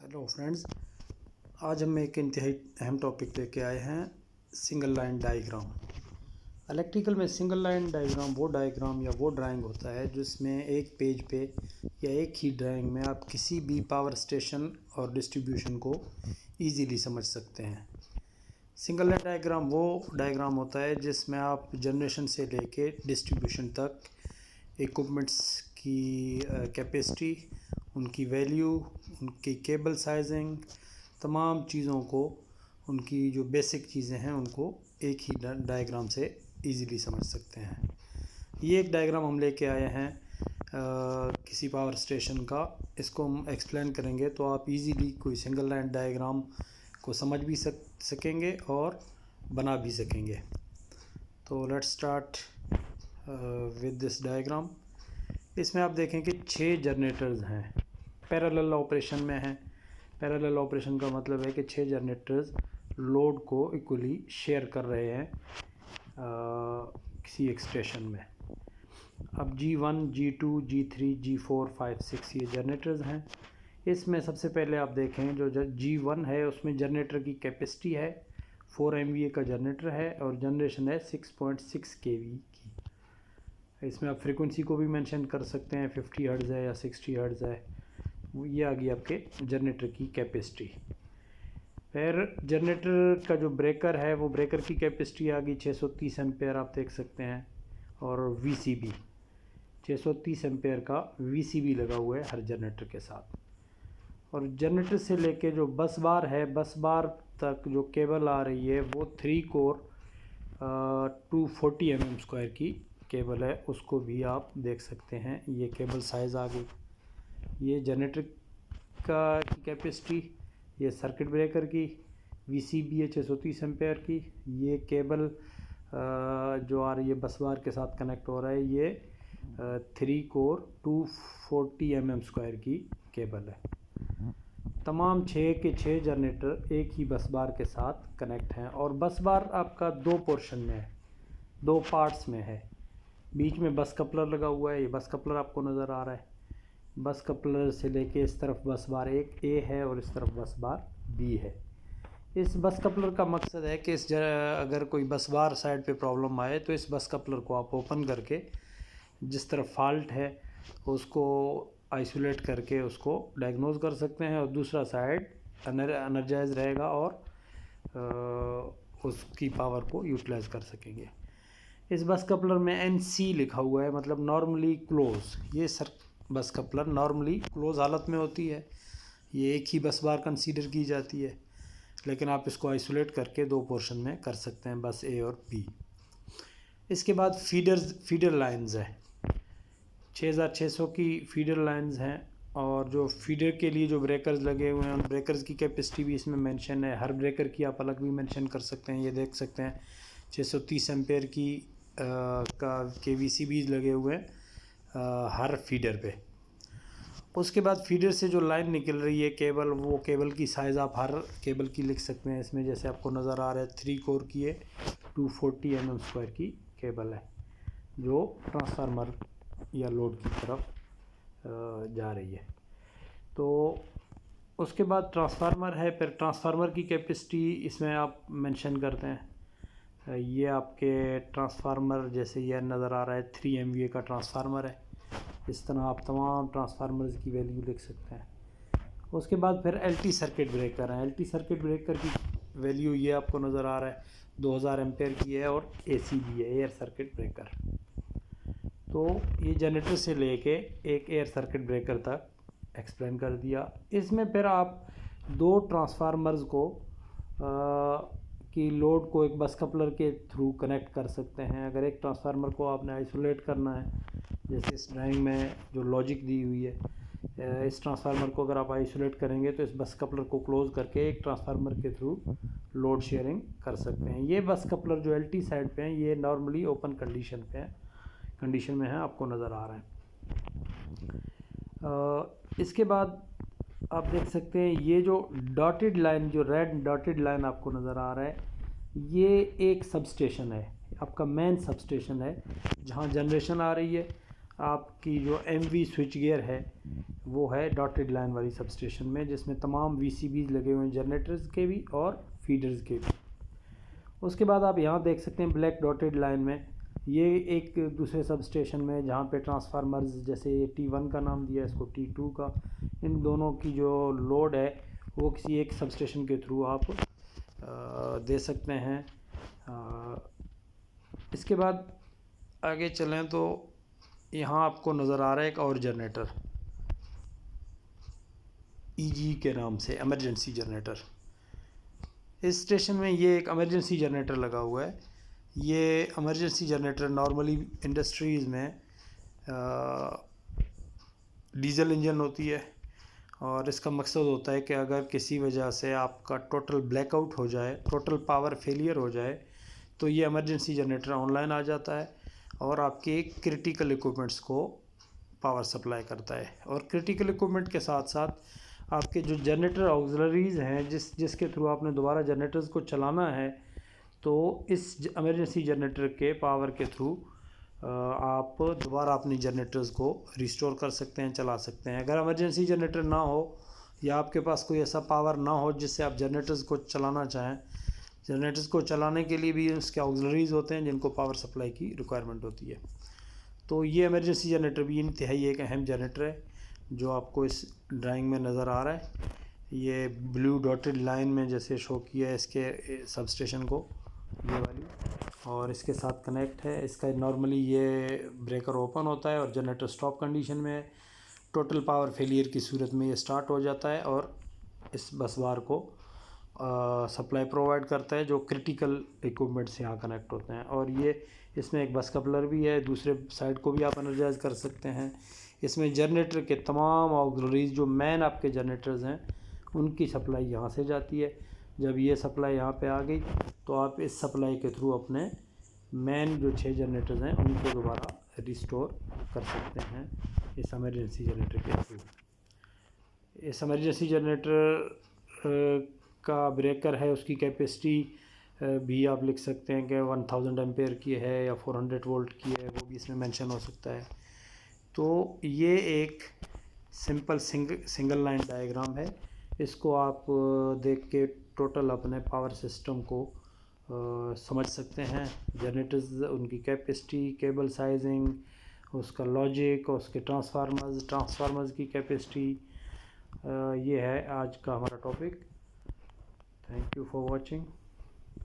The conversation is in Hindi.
हेलो फ्रेंड्स, आज हम एक इंतहाई अहम टॉपिक लेके आए हैं, सिंगल लाइन डायग्राम। इलेक्ट्रिकल में सिंगल लाइन डायग्राम वो डायग्राम या वो ड्राइंग होता है जिसमें एक पेज पे या एक ही ड्राइंग में आप किसी भी पावर स्टेशन और डिस्ट्रीब्यूशन को इजीली समझ सकते हैं। सिंगल लाइन डायग्राम वो डायग्राम होता है जिसमें आप जनरेशन से लेके डिस्ट्रीब्यूशन तक इक्विपमेंट्स की कैपेसिटी, उनकी वैल्यू, उनकी केबल साइजिंग, तमाम चीज़ों को, उनकी जो बेसिक चीज़ें हैं उनको एक ही डायग्राम से इजीली समझ सकते हैं। ये एक डायग्राम हम लेके आए हैं किसी पावर स्टेशन का। इसको हम एक्सप्लेन करेंगे तो आप इजीली कोई सिंगल लाइन डायग्राम को समझ भी सकेंगे और बना भी सकेंगे। तो let's start with this diagram. इसमें आप देखें कि 6 जनरेटर्स हैं, पैरेलल ऑपरेशन में हैं। पैरेलल ऑपरेशन का मतलब है कि 6 जनरेटर्स लोड को इक्वली शेयर कर रहे हैं किसी एक स्टेशन में। अब G1, G2, G3, G4, 5, 6 ये जनरेटर्स हैं। इसमें सबसे पहले आप देखें जो G1 है उसमें जनरेटर की कैपेसिटी है 4 MVA का जनरेटर है और जनरेशन है 6.6 kV की। इसमें आप फ्रीक्वेंसी को भी मेंशन कर सकते हैं, 50 हर्ट्ज़ है या 60 हर्ट्ज़ है। ये आ गई आपके जनरेटर की कैपेसिटी। फिर जनरेटर का जो ब्रेकर है वो ब्रेकर की कैपेसिटी आ गई 630 एम्पेयर, आप देख सकते हैं। और VCB 630 एम्पेयर का VCB लगा हुआ है हर जनरेटर के साथ। और जनरेटर से लेके जो बस बार है, बस बार तक जो केबल आ रही है वो 3 कोर 240 mm² की केबल है, उसको भी आप देख सकते हैं। ये केबल साइज़ आ गई, ये जनरेटर का कैपेसिटी, ये सर्किट ब्रेकर की VCB है 630 एम्पेयर की। ये केबल जो आ रही है बस बार के साथ कनेक्ट हो रहा है, ये 3 कोर 240 mm² की केबल है। तमाम 6 के 6 जनरेटर एक ही बस बार के साथ कनेक्ट हैं और बस बार आपका 2 पोर्शन में है, 2 पार्ट्स में है। बीच में बस कपलर लगा हुआ है, ये बस कपलर आपको नज़र आ रहा है। बस कपलर से लेके इस तरफ बस बार एक A है और इस तरफ बस बार B है। इस बस कपलर का मकसद है कि अगर कोई बस बार साइड पे प्रॉब्लम आए तो इस बस कपलर को आप ओपन करके जिस तरफ फॉल्ट है उसको आइसोलेट करके उसको डायग्नोज कर सकते हैं और दूसरा साइड एनर्जाइज रहेगा और उसकी पावर को यूटिलाइज कर सकेंगे। इस बस कपलर में NC लिखा हुआ है, मतलब नॉर्मली क्लोज। ये बस कपलर नॉर्मली क्लोज हालत में होती है, ये एक ही बस बार कंसीडर की जाती है, लेकिन आप इसको आइसोलेट करके 2 पोर्शन में कर सकते हैं, बस A और B। इसके बाद फीडर लाइंस हैं, 6600 की फीडर लाइंस हैं। और जो फीडर के लिए जो ब्रेकर्स लगे हुए हैं उन ब्रेकर्स की कैपेसिटी भी इसमें मेंशन है। हर ब्रेकर की आप अलग भी मेंशन कर सकते हैं, ये देख सकते हैं 630 एम्पेयर की के VCB लगे हुए हैं हर फीडर पे। उसके बाद फीडर से जो लाइन निकल रही है केबल, वो केबल की साइज़ आप हर केबल की लिख सकते हैं। इसमें जैसे आपको नज़र आ रहा है 3 कोर की है 240 mm² की केबल है जो ट्रांसफार्मर या लोड की तरफ जा रही है। तो उसके बाद ट्रांसफार्मर है, फिर ट्रांसफार्मर की कैपेसिटी इसमें आप मेंशन करते हैं। ये आपके ट्रांसफार्मर जैसे ये नज़र आ रहा है 3 MVA का ट्रांसफार्मर है। इस तरह आप तमाम ट्रांसफार्मर्स की वैल्यू लिख सकते हैं। उसके बाद फिर LT सर्किट ब्रेकर है। LT सर्किट ब्रेकर की वैल्यू ये आपको नज़र आ रहा है 2000 एम्पेयर की है और ACB है, एयर सर्किट ब्रेकर। तो ये जनरेटर से लेके एक एयर सर्किट ब्रेकर तक एक्सप्लेन कर दिया। इसमें फिर आप 2 ट्रांसफार्मर्स को की लोड को एक बस कपलर के थ्रू कनेक्ट कर सकते हैं। अगर एक ट्रांसफार्मर को आपने आइसोलेट करना है, जैसे इस ड्राइंग में जो लॉजिक दी हुई है, इस ट्रांसफार्मर को अगर आप आइसोलेट करेंगे तो इस बस कपलर को क्लोज़ करके एक ट्रांसफार्मर के थ्रू लोड शेयरिंग कर सकते हैं। ये बस कपलर जो LT साइड पे हैं ये नॉर्मली ओपन कंडीशन में है, आपको नज़र आ रहा है। इसके बाद आप देख सकते हैं ये जो डॉटेड लाइन, जो रेड डॉटेड लाइन आपको नज़र आ रहा है, ये एक सब स्टेशन है, आपका मेन सब स्टेशन है जहाँ जनरेशन आ रही है। आपकी जो MV स्विच गियर है वो है डॉटेड लाइन वाली सब स्टेशन में, जिसमें तमाम VCBs लगे हुए हैं, जनरेटर्स के भी और फीडर्स के भी। उसके बाद आप यहाँ देख सकते हैं ब्लैक डॉटेड लाइन में, ये एक दूसरे सब स्टेशन में जहाँ पे ट्रांसफार्मर्स, जैसे ये T1 का नाम दिया है, इसको T2 का, इन दोनों की जो लोड है वो किसी एक सब स्टेशन के थ्रू आप दे सकते हैं। इसके बाद आगे चलें तो यहाँ आपको नज़र आ रहा है एक और जनरेटर, EG के नाम से, एमरजेंसी जनरेटर। इस स्टेशन में ये एक एमरजेंसी जनरेटर लगा हुआ है। ये एमरजेंसी जनरेटर नॉर्मली इंडस्ट्रीज़ में डीजल इंजन होती है, और इसका मकसद होता है कि अगर किसी वजह से आपका टोटल ब्लैकआउट हो जाए, टोटल पावर फेलियर हो जाए, तो ये एमरजेंसी जनरेटर ऑनलाइन आ जाता है और आपके क्रिटिकल इक्विपमेंट्स को पावर सप्लाई करता है। और क्रिटिकल इक्विपमेंट के साथ साथ आपके जो जनरेटर ऑक्सिलरीज़ हैं, जिसके थ्रू आपने दोबारा जनरेटर्स को चलाना है, तो इस एमरजेंसी जनरेटर के पावर के थ्रू आप दोबारा अपनी जनरेटर्स को रिस्टोर कर सकते हैं, चला सकते हैं। अगर एमरजेंसी जनरेटर ना हो या आपके पास कोई ऐसा पावर ना हो जिससे आप जनरेटर्स को चलाना चाहें, जनरेटर्स को चलाने के लिए भी उसके ऑक्सिलरीज़ होते हैं जिनको पावर सप्लाई की रिक्वायरमेंट होती है। तो ये एमरजेंसी जनरेटर भी इंतहाई एक अहम जनरेटर है जो आपको इस ड्राइंग में नज़र आ रहा है। ये ब्लू डॉटेड लाइन में जैसे शो किया है इसके सब स्टेशन को, ये वाली, और इसके साथ कनेक्ट है। इसका नॉर्मली ये ब्रेकर ओपन होता है और जनरेटर स्टॉप कंडीशन में, टोटल पावर फेलियर की सूरत में ये स्टार्ट हो जाता है और इस बस बार को सप्लाई प्रोवाइड करता है जो क्रिटिकल इक्विपमेंट से यहाँ कनेक्ट होते हैं। और ये इसमें एक बस कपलर भी है, दूसरे साइड को भी आप एनर्जाइज कर सकते हैं। इसमें जनरेटर के तमाम ऑक्सिलरीज जो मेन आपके जनरेटर्स हैं उनकी सप्लाई यहाँ से जाती है। जब ये सप्लाई यहाँ पे आ गई तो आप इस सप्लाई के थ्रू अपने मेन जो 6 जनरेटर्स हैं उनको दोबारा रिस्टोर कर सकते हैं इस एमरजेंसी जनरेटर के थ्रू। इस एमरजेंसी जनरेटर का ब्रेकर है, उसकी कैपेसिटी भी आप लिख सकते हैं कि 1000 एम्पेयर की है या 400 वोल्ट की है, वो भी इसमें मेंशन हो सकता है। तो ये एक सिंपल सिंगल लाइन डायग्राम है। इसको आप देख के टोटल अपने पावर सिस्टम को समझ सकते हैं। जनरेटर्स, उनकी कैपेसिटी, केबल साइजिंग, उसका लॉजिक, उसके ट्रांसफार्मर्स की कैपेसिटी, ये है आज का हमारा topic. Thank you for watching.